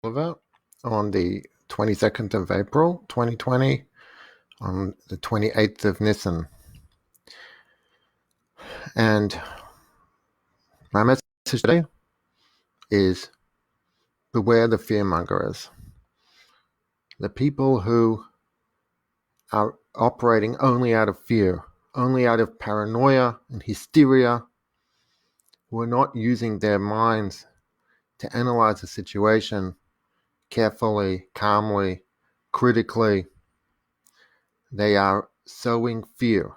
Oliver on the 22nd of April 2020 on the 28th of Nisan. And my message today is beware the fearmongers, the people who are operating only out of fear, only out of paranoia and hysteria, who are not using their minds to analyze the situation carefully, calmly, critically. They are sowing fear.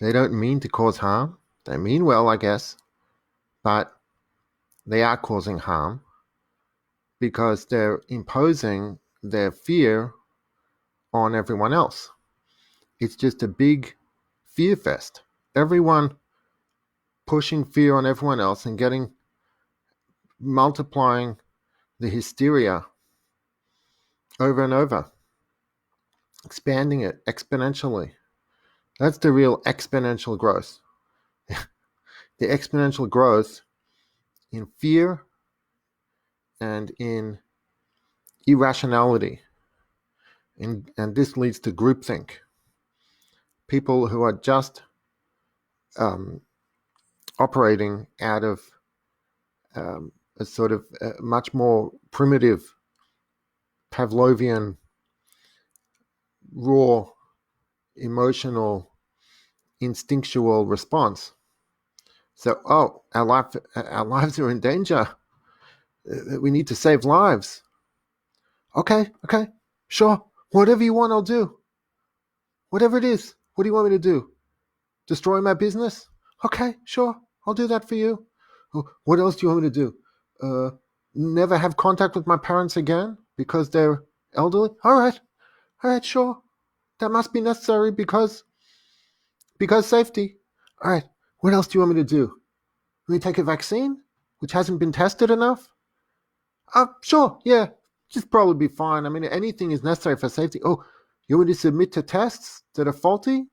They don't mean to cause harm. They mean well, I guess, but they are causing harm because they're imposing their fear on everyone else. It's just a big fear fest. Everyone pushing fear on everyone else and multiplying the hysteria over and over, expanding it exponentially. That's the real exponential growth. The exponential growth in fear and in irrationality. And this leads to groupthink. People who are just operating out of a sort of much more primitive Pavlovian, raw, emotional, instinctual response. So, our lives are in danger. We need to save lives. Okay, sure. Whatever you want, I'll do. Whatever it is. What do you want me to do? Destroy my business? Okay, sure. I'll do that for you. What else do you want me to do? Never have contact with my parents again because they're elderly? All right, sure. That must be necessary because safety. All right, what else do you want me to do? Let me take a vaccine, which hasn't been tested enough? Sure, yeah. Just probably be fine. I mean, anything is necessary for safety. Oh, you want me to submit to tests that are faulty,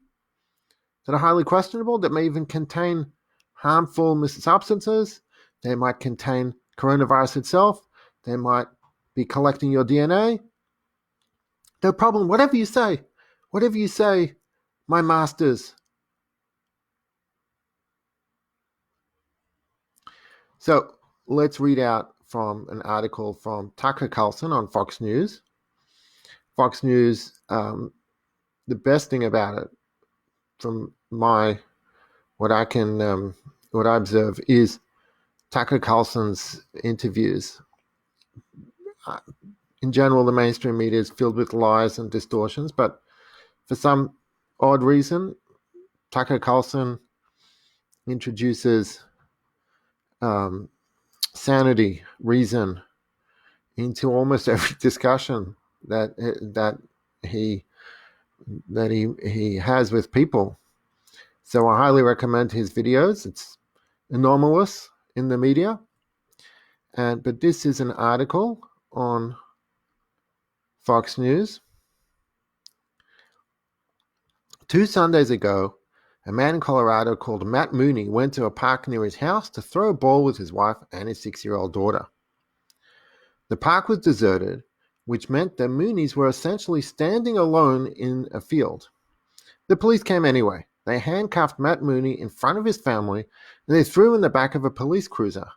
that are highly questionable, that may even contain harmful substances? They might contain coronavirus itself. They might be collecting your DNA. No problem. Whatever you say, my masters. So let's read out from an article from Tucker Carlson on Fox News. Fox News, the best thing about it, from what I observe, is Tucker Carlson's interviews. In general, the mainstream media is filled with lies and distortions, but for some odd reason, Tucker Carlson introduces sanity, reason into almost every discussion that he has with people. So I highly recommend his videos. It's anomalous in the media, but this is an article on Fox News. 2 Sundays ago, a man in Colorado called Matt Mooney went to a park near his house to throw a ball with his wife and his 6-year-old daughter. The park was deserted, which meant the Mooneys were essentially standing alone in a field. The police came anyway. They handcuffed Matt Mooney in front of his family and they threw him in the back of a police cruiser.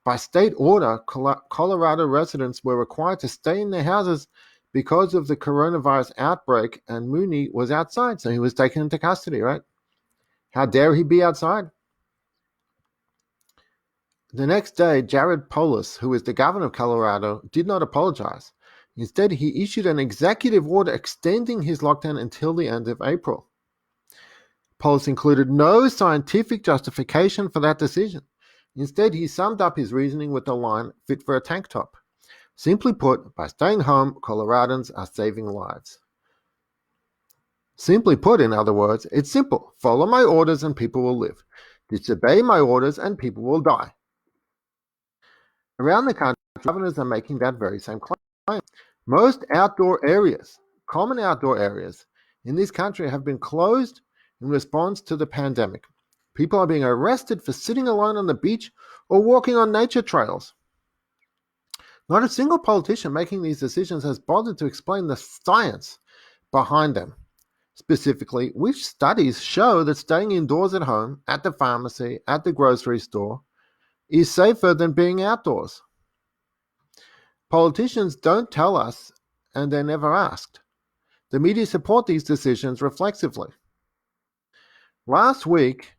By state order, Colorado residents were required to stay in their houses because of the coronavirus outbreak, and Mooney was outside, so he was taken into custody, right? How dare he be outside? The next day, Jared Polis, who is the governor of Colorado, did not apologize. Instead, he issued an executive order extending his lockdown until the end of April. Polis included no scientific justification for that decision. Instead, he summed up his reasoning with the line, fit for a tank top. Simply put, by staying home, Coloradans are saving lives. Simply put, in other words, it's simple. Follow my orders and people will live. Disobey my orders and people will die. Around the country, governors are making that very same claim. Most outdoor areas, common outdoor areas in this country have been closed in response to the pandemic. People are being arrested for sitting alone on the beach or walking on nature trails. Not a single politician making these decisions has bothered to explain the science behind them. Specifically, which studies show that staying indoors at home, at the pharmacy, at the grocery store, is safer than being outdoors? Politicians don't tell us, and they're never asked. The media support these decisions reflexively. Last week,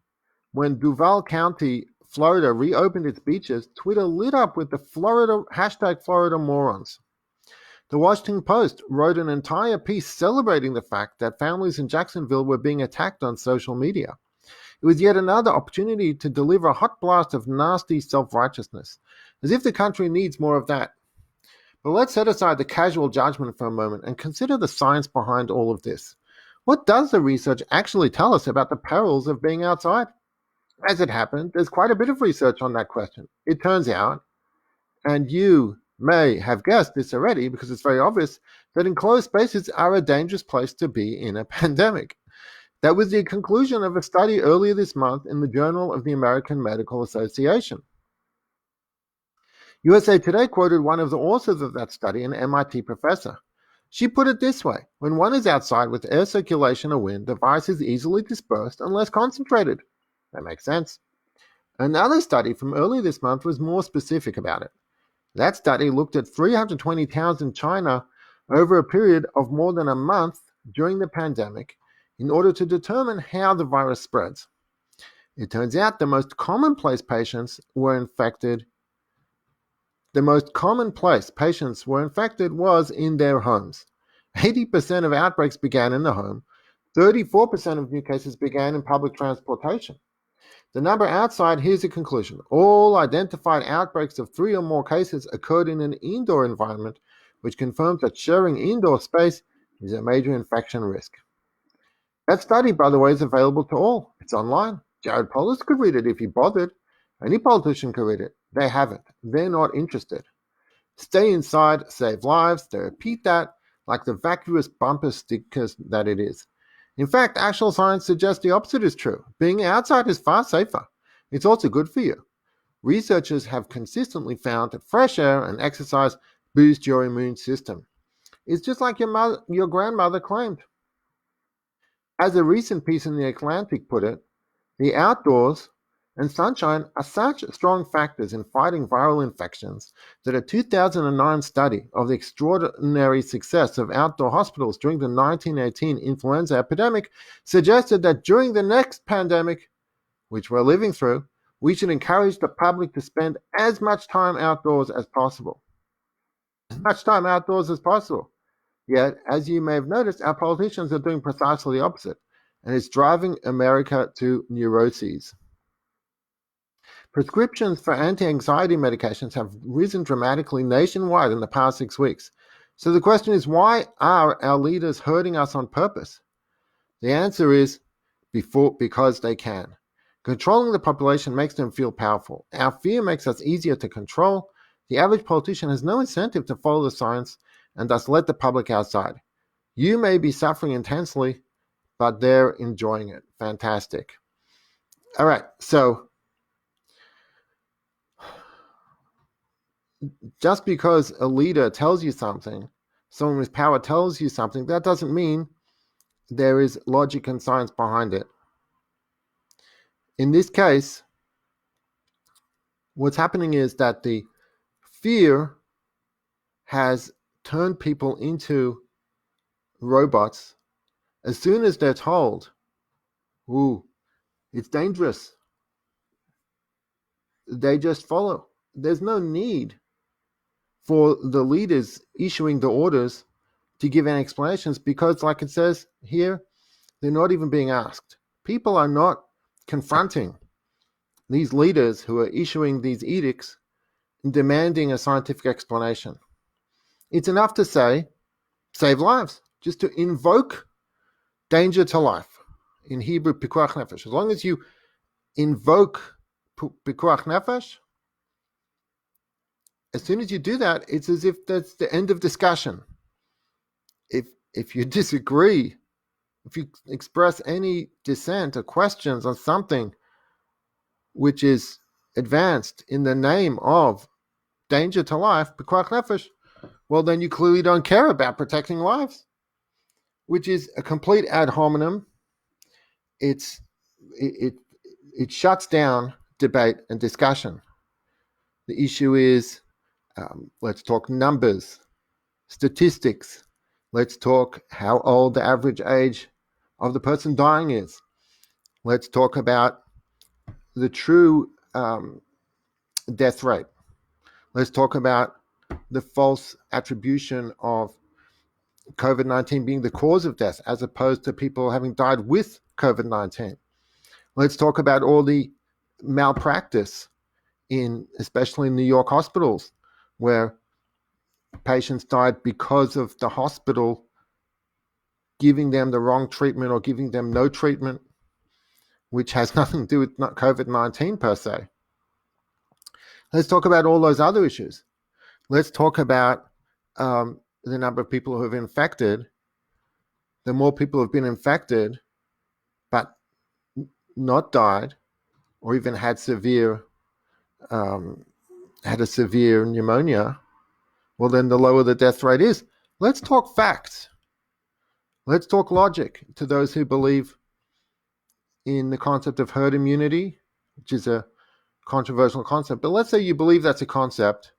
when Duval County, Florida reopened its beaches, Twitter lit up with the Florida morons. The Washington Post wrote an entire piece celebrating the fact that families in Jacksonville were being attacked on social media. It was yet another opportunity to deliver a hot blast of nasty self-righteousness, as if the country needs more of that. But let's set aside the casual judgment for a moment and consider the science behind all of this. What does the research actually tell us about the perils of being outside? As it happened, there's quite a bit of research on that question. It turns out, and you may have guessed this already because it's very obvious, that enclosed spaces are a dangerous place to be in a pandemic. That was the conclusion of a study earlier this month in the Journal of the American Medical Association. USA Today quoted one of the authors of that study, an MIT professor. She put it this way: when one is outside with air circulation or wind, the virus is easily dispersed and less concentrated. That makes sense. Another study from earlier this month was more specific about it. That study looked at 320 towns in China over a period of more than a month during the pandemic in order to determine how the virus spreads. It turns out the most common place patients were infected was in their homes. 80% of outbreaks began in the home. 34% of new cases began in public transportation. The number outside, here's the conclusion. All identified outbreaks of 3 or more cases occurred in an indoor environment, which confirms that sharing indoor space is a major infection risk. That study, by the way, is available to all. It's online. Jared Polis could read it if he bothered. Any politician could read it. They haven't. They're not interested. Stay inside, save lives. They repeat that like the vacuous bumper stickers that it is. In fact, actual science suggests the opposite is true. Being outside is far safer. It's also good for you. Researchers have consistently found that fresh air and exercise boost your immune system. It's just like your grandmother claimed. As a recent piece in The Atlantic put it, the outdoors and sunshine are such strong factors in fighting viral infections that a 2009 study of the extraordinary success of outdoor hospitals during the 1918 influenza epidemic suggested that during the next pandemic, which we're living through, we should encourage the public to spend as much time outdoors as possible. Yet, as you may have noticed, our politicians are doing precisely the opposite, and it's driving America to neuroses. Prescriptions for anti-anxiety medications have risen dramatically nationwide in the past 6 weeks. So the question is, why are our leaders hurting us on purpose? The answer is because they can. Controlling the population makes them feel powerful. Our fear makes us easier to control. The average politician has no incentive to follow the science and thus let the public outside. You may be suffering intensely, but they're enjoying it. Fantastic. All right, so just because a leader tells you something, someone with power tells you something, that doesn't mean there is logic and science behind it. In this case, what's happening is that the fear has turned people into robots. As soon as they're told, ooh, it's dangerous, they just follow. There's no need for the leaders issuing the orders to give any explanations because, like it says here, they're not even being asked. People are not confronting these leaders who are issuing these edicts and demanding a scientific explanation. It's enough to say, save lives, just to invoke danger to life. In Hebrew, pikuach nefesh. As long as you invoke pikuach nefesh, as soon as you do that, it's as if that's the end of discussion. If you disagree, if you express any dissent or questions on something which is advanced in the name of danger to life, pikuach nefesh, well, then you clearly don't care about protecting lives, which is a complete ad hominem. It shuts down debate and discussion. The issue is, let's talk numbers, statistics. Let's talk how old the average age of the person dying is. Let's talk about the true death rate. Let's talk about the false attribution of COVID-19 being the cause of death, as opposed to people having died with COVID-19. Let's talk about all the malpractice especially in New York hospitals, where patients died because of the hospital giving them the wrong treatment or giving them no treatment, which has nothing to do with COVID-19 per se. Let's talk about all those other issues. Let's talk about the number of people who have infected. The more people who have been infected but not died or even had a severe pneumonia, well, then the lower the death rate is. Let's talk facts. Let's talk logic to those who believe in the concept of herd immunity, which is a controversial concept. But let's say you believe that's a concept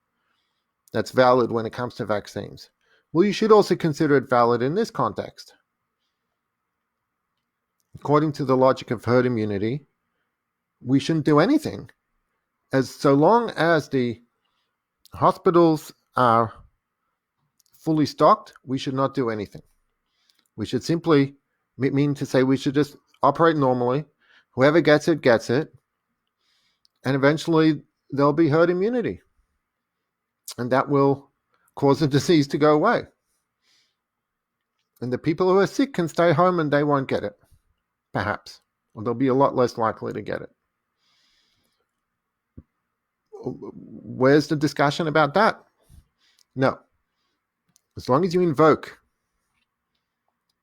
that's valid when it comes to vaccines. Well, you should also consider it valid in this context. According to the logic of herd immunity, we shouldn't do anything. So long as the hospitals are fully stocked, we should not do anything. We should simply mean to say we should just operate normally. Whoever gets it, gets it. And eventually there'll be herd immunity. And that will cause the disease to go away. And the people who are sick can stay home and they won't get it, perhaps. Or they'll be a lot less likely to get it. Where's the discussion about that? No. As long as you invoke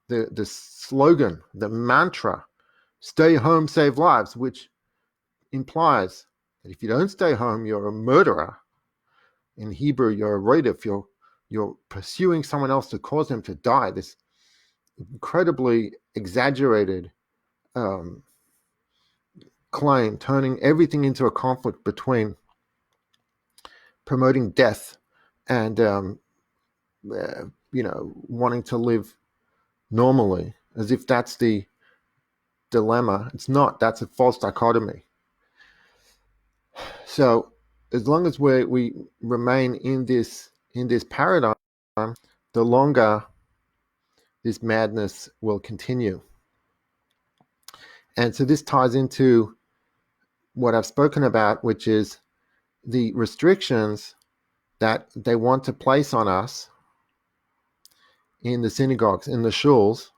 the slogan, the mantra, stay home, save lives, which implies that if you don't stay home, you're a murderer. In Hebrew, you're a rodef. You're pursuing someone else to cause them to die. This incredibly exaggerated claim, turning everything into a conflict between promoting death and wanting to live normally, as if that's the dilemma. It's not. That's a false dichotomy. So as long as we remain in this paradigm, the longer this madness will continue. And so this ties into what I've spoken about, which is the restrictions that they want to place on us in the synagogues, in the shuls,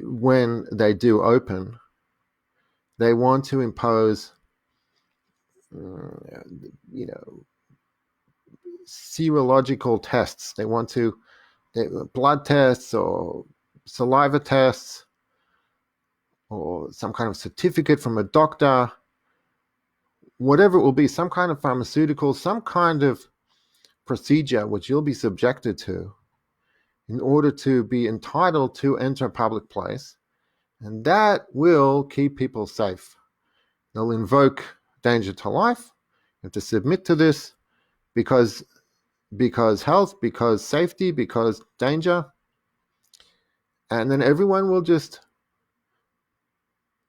when they do open. They want to impose, serological tests. They want blood tests or saliva tests or some kind of certificate from a doctor, whatever it will be, some kind of pharmaceutical, some kind of procedure which you'll be subjected to in order to be entitled to enter a public place. And that will keep people safe. They'll invoke danger to life. You have to submit to this because health, because safety, because danger. And then everyone will just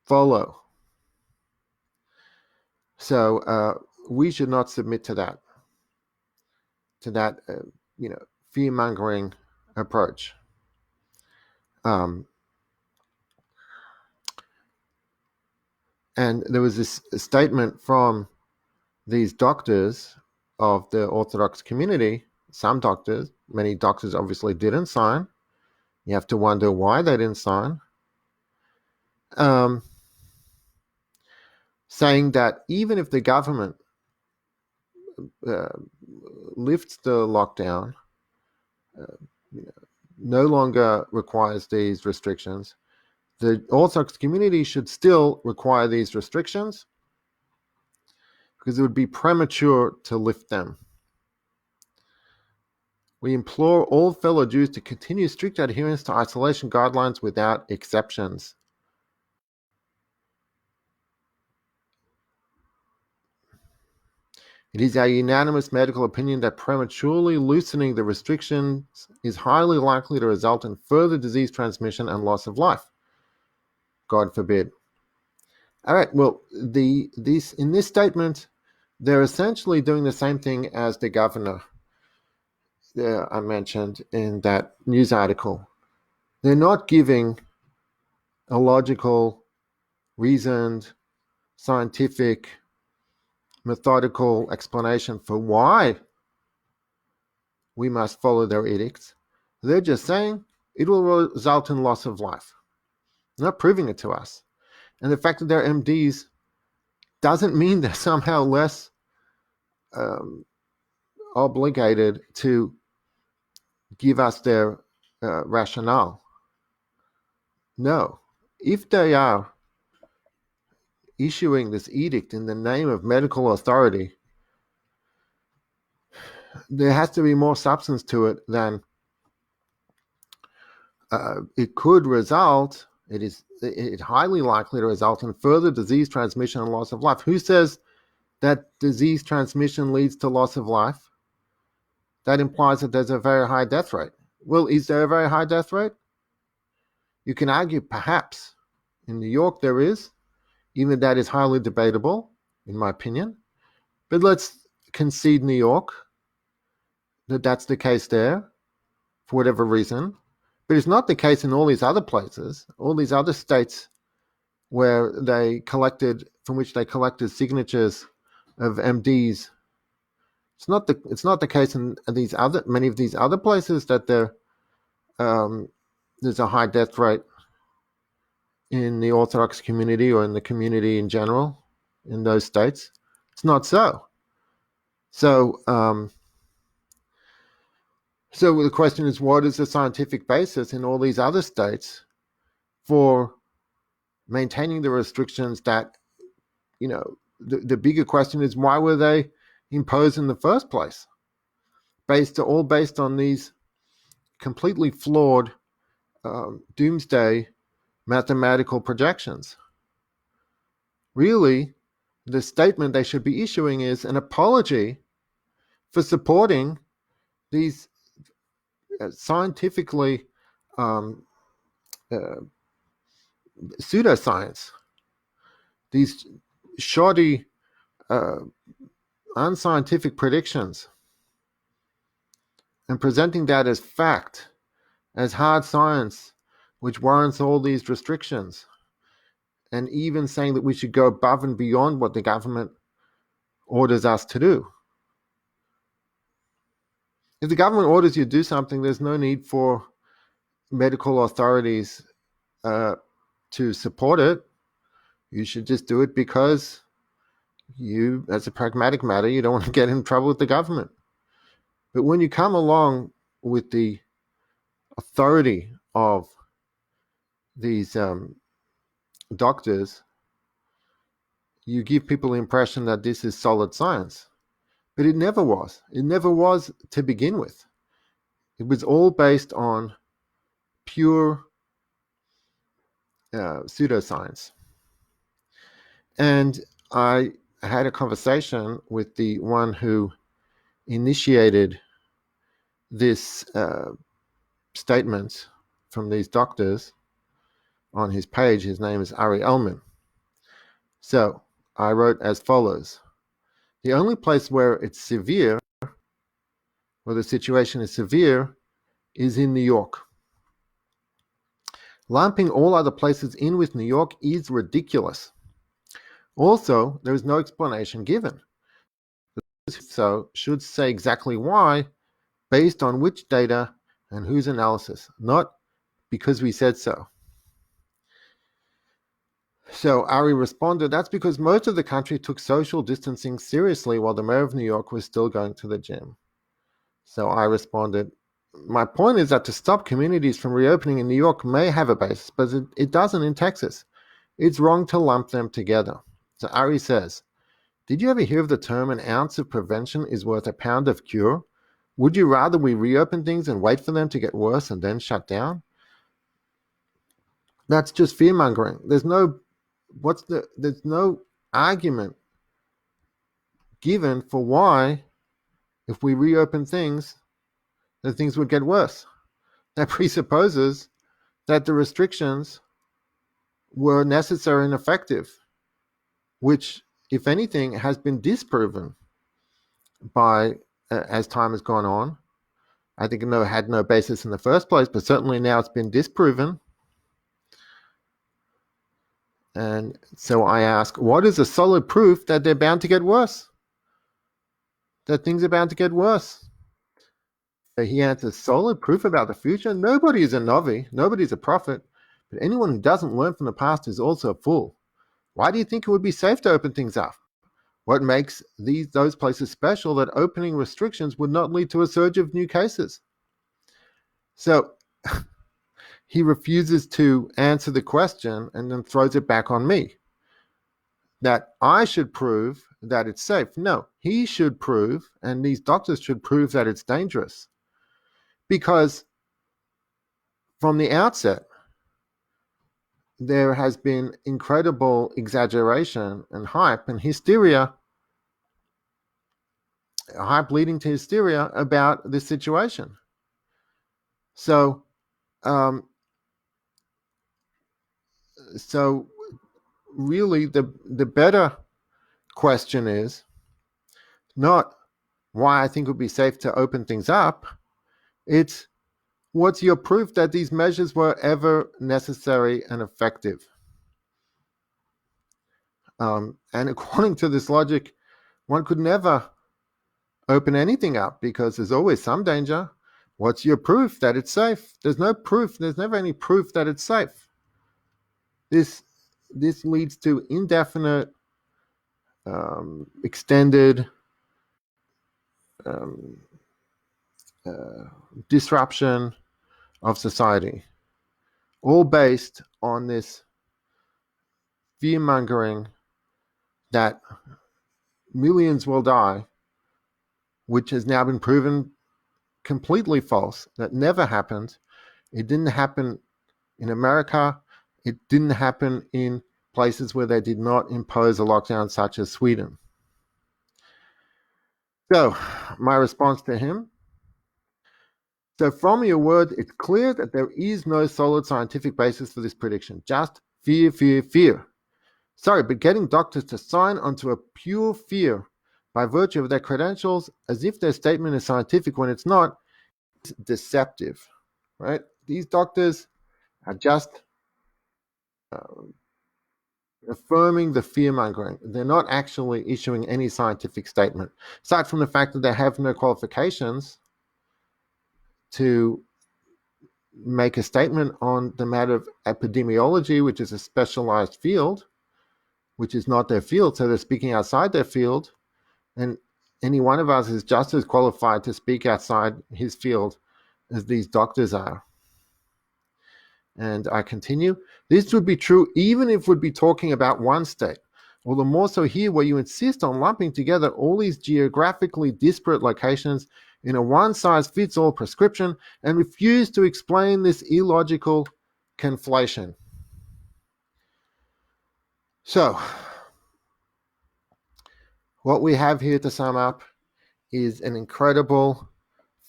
follow. So we should not submit to that fear-mongering approach. And there was this statement from these doctors of the Orthodox community. Some doctors, many doctors obviously didn't sign. You have to wonder why they didn't sign. Saying that even if the government lifts the lockdown, no longer requires these restrictions, the Orthodox community should still require these restrictions because it would be premature to lift them. We implore all fellow Jews to continue strict adherence to isolation guidelines without exceptions. It is our unanimous medical opinion that prematurely loosening the restrictions is highly likely to result in further disease transmission and loss of life. God forbid. All right, well, in this statement, they're essentially doing the same thing as the governor I mentioned in that news article. They're not giving a logical, reasoned, scientific, methodical explanation for why we must follow their edicts. They're just saying it will result in loss of life. They're not proving it to us. And the fact that they're MDs doesn't mean they're somehow less obligated to give us their rationale. No. If they are issuing this edict in the name of medical authority, there has to be more substance to it than it could result. It highly likely to result in further disease transmission and loss of life. Who says that disease transmission leads to loss of life? That implies that there's a very high death rate. Well, is there a very high death rate? You can argue perhaps. In New York there is. Even that is highly debatable, in my opinion. But let's concede New York, that's the case there, for whatever reason. But it's not the case in all these other places, all these other states where from which they collected signatures of MDs. It's not the case in many of these other places that there's a high death rate in the Orthodox community or in the community in general in those states. It's not so. So the question is, what is the scientific basis in all these other states for maintaining the restrictions that, the bigger question is, why were they imposed in the first place? Based on these completely flawed doomsday mathematical projections. Really, the statement they should be issuing is an apology for supporting these scientifically pseudoscience, these shoddy, unscientific predictions, and presenting that as fact, as hard science, which warrants all these restrictions, and even saying that we should go above and beyond what the government orders us to do. If the government orders you to do something, there's no need for medical authorities to support it. You should just do it because you, as a pragmatic matter, you don't want to get in trouble with the government. But when you come along with the authority of these doctors, you give people the impression that this is solid science. But it never was. It never was to begin with. It was all based on pure pseudoscience. And I had a conversation with the one who initiated this statement from these doctors on his page. His name is Ari Elman. So I wrote as follows: the only place where it's severe, where the situation is severe, is in New York. Lumping all other places in with New York is ridiculous. Also, there is no explanation given. So should say exactly why, based on which data and whose analysis, not because we said so. So Ari responded, that's because most of the country took social distancing seriously while the mayor of New York was still going to the gym. So I responded, my point is that to stop communities from reopening in New York may have a basis, but it doesn't in Texas. It's wrong to lump them together. So Ari says, did you ever hear of the term an ounce of prevention is worth a pound of cure? Would you rather we reopen things and wait for them to get worse and then shut down? That's just fear mongering. There's no argument given for why, if we reopen things, that things would get worse. That presupposes that the restrictions were necessary and effective, which, if anything, has been disproven by as time has gone on. I think it had no basis in the first place, but certainly now it's been disproven. And so I ask, what is a solid proof that they're bound to get worse? That things are bound to get worse? He answers, solid proof about the future? Nobody is a Navi, nobody's a prophet, but anyone who doesn't learn from the past is also a fool. Why do you think it would be safe to open things up? What makes those places special that opening restrictions would not lead to a surge of new cases? So he refuses to answer the question and then throws it back on me, that I should prove that it's safe. No, he should prove, and these doctors should prove, that it's dangerous. Because from the outset, there has been incredible exaggeration and hype and hysteria, hype leading to hysteria about this situation. So, so really, the better question is not why I think it would be safe to open things up. It's, what's your proof that these measures were ever necessary and effective? And according to this logic, one could never open anything up because there's always some danger. What's your proof that it's safe? There's no proof. There's never any proof that it's safe. This leads to indefinite, extended disruption of society, all based on this fear mongering that millions will die, which has now been proven completely false. That never happened. It didn't happen in America. It didn't happen in places where they did not impose a lockdown, such as Sweden. So, my response to him: so from your word, it's clear that there is no solid scientific basis for this prediction. Just fear, fear, fear. Sorry, but getting doctors to sign onto a pure fear by virtue of their credentials, as if their statement is scientific when it's not, is deceptive, right? These doctors are just affirming the fear-mongering. They're not actually issuing any scientific statement, aside from the fact that they have no qualifications to make a statement on the matter of epidemiology, which is a specialized field, which is not their field, so they're speaking outside their field. And any one of us is just as qualified to speak outside his field as these doctors are. And I continue. This would be true even if we'd be talking about one state, or the more so here, where you insist on lumping together all these geographically disparate locations in a one-size-fits-all prescription and refuse to explain this illogical conflation. So, what we have here, to sum up, is an incredible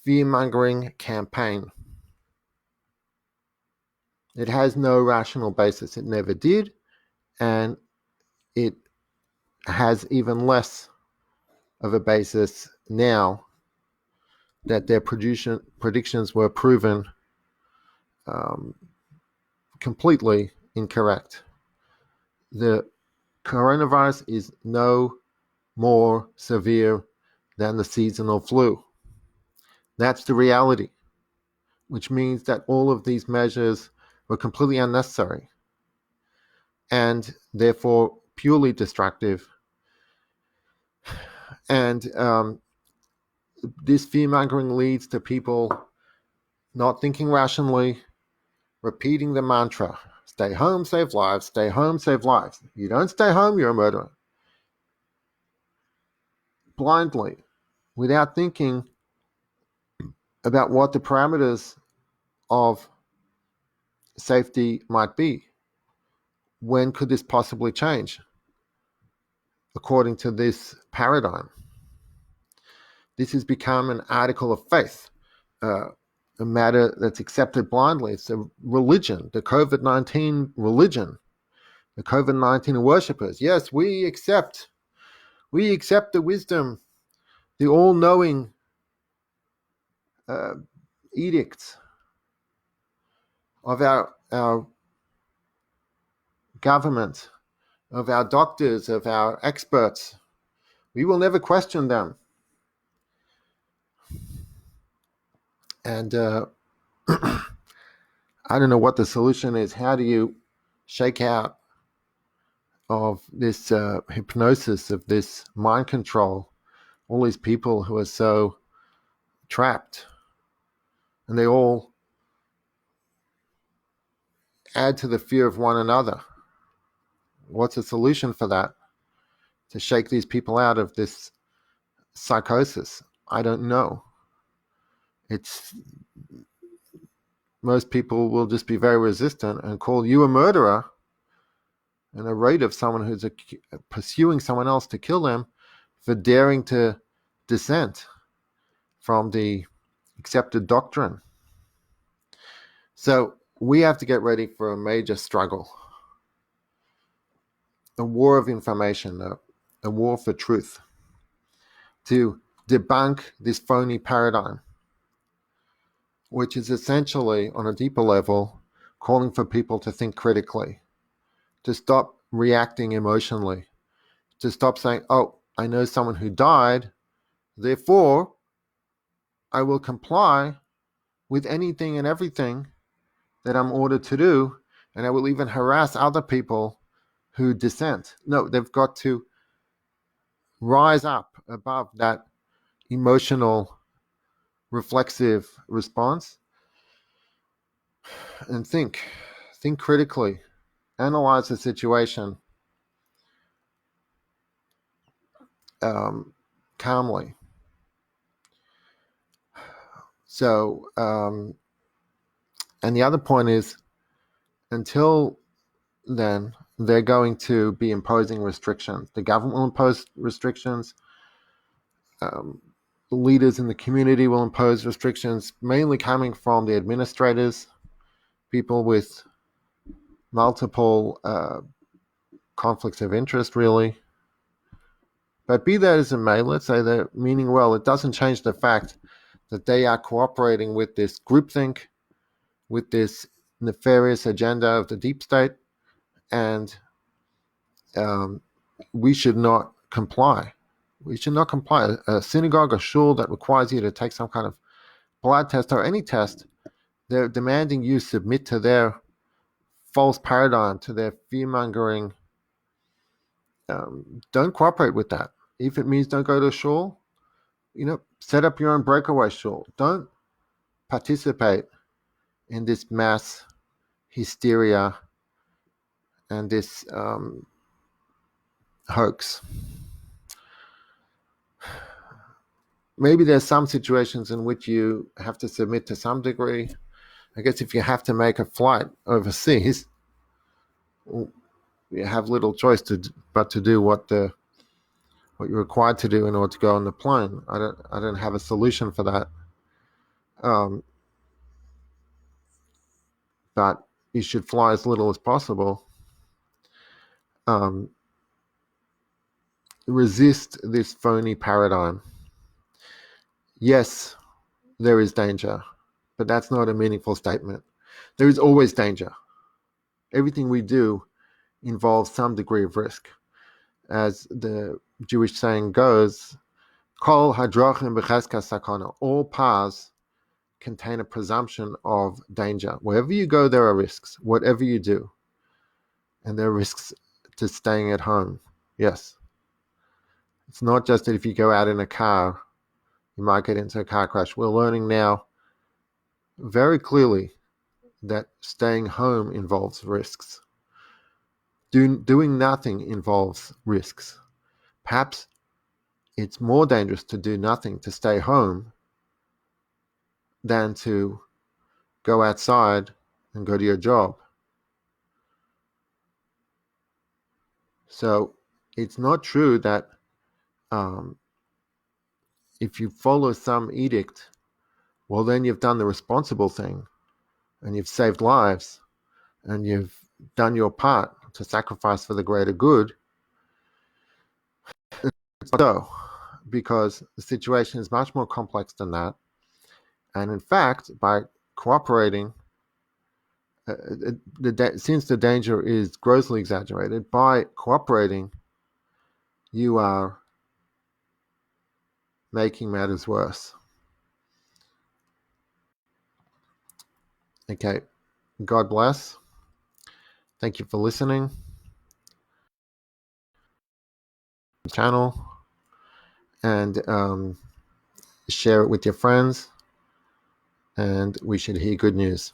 fear-mongering campaign. It has no rational basis. It never did, and it has even less of a basis now that their predictions were proven completely incorrect. The coronavirus is no more severe than the seasonal flu. That's the reality, which means that all of these measures were completely unnecessary and therefore purely destructive. And this fear-mongering leads to people not thinking rationally, repeating the mantra, stay home, save lives, stay home, save lives. You don't stay home, you're a murderer. Blindly, without thinking about what the parameters of safety might be. When could this possibly change according to this paradigm? This has become an article of faith, a matter that's accepted blindly. It's a religion, the COVID-19 religion, the COVID-19 worshippers. Yes, we accept the wisdom, the all-knowing edicts of our government, of our doctors, of our experts. We will never question them. And I don't know what the solution is. How do you shake out of this hypnosis, of this mind control, all these people who are so trapped, and they all add to the fear of one another? What's the solution for that? To shake these people out of this psychosis? I don't know. Most people will just be very resistant and call you a murderer and a rate of someone who's pursuing someone else to kill them for daring to dissent from the accepted doctrine. So we have to get ready for a major struggle, a war of information, a war for truth, to debunk this phony paradigm, which is essentially, on a deeper level, calling for people to think critically, to stop reacting emotionally, to stop saying, oh, I know someone who died, therefore I will comply with anything and everything that I'm ordered to do, and I will even harass other people who dissent. No, they've got to rise up above that emotional, reflexive response and think critically, analyze the situation calmly. So, and the other point is, until then, they're going to be imposing restrictions. The government will impose restrictions. Leaders in the community will impose restrictions, mainly coming from the administrators, people with multiple conflicts of interest, really. But be that as it may, let's say they're meaning well. It doesn't change the fact that they are cooperating with this groupthink, with this nefarious agenda of the deep state, and we should not comply. We should not comply. A synagogue, a shul that requires you to take some kind of blood test or any test, they're demanding you submit to their false paradigm, to their fearmongering. Don't cooperate with that. If it means don't go to a shul, set up your own breakaway shul. Don't participate in this mass hysteria and this hoax. Maybe there's some situations in which you have to submit to some degree. I guess if you have to make a flight overseas, you have little choice but to do what you're required to do in order to go on the plane. I don't have a solution for that. But you should fly as little as possible. Resist this phony paradigm. Yes, there is danger, but that's not a meaningful statement. There is always danger. Everything we do involves some degree of risk. As the Jewish saying goes, Kol hadrachim b'cheskas sakana. All paths contain a presumption of danger. Wherever you go, there are risks. Whatever you do. And there are risks to staying at home. Yes. It's not just that if you go out in a car, you might get into a car crash. We're learning now very clearly that staying home involves risks. Doing nothing involves risks. Perhaps it's more dangerous to do nothing, to stay home, than to go outside and go to your job. So it's not true that if you follow some edict, well, then you've done the responsible thing and you've saved lives and you've done your part to sacrifice for the greater good. So, because the situation is much more complex than that. And in fact, by cooperating, since the danger is grossly exaggerated, by cooperating, you are making matters worse. Okay, God bless. Thank you for listening. Channel, and share it with your friends, and we should hear good news.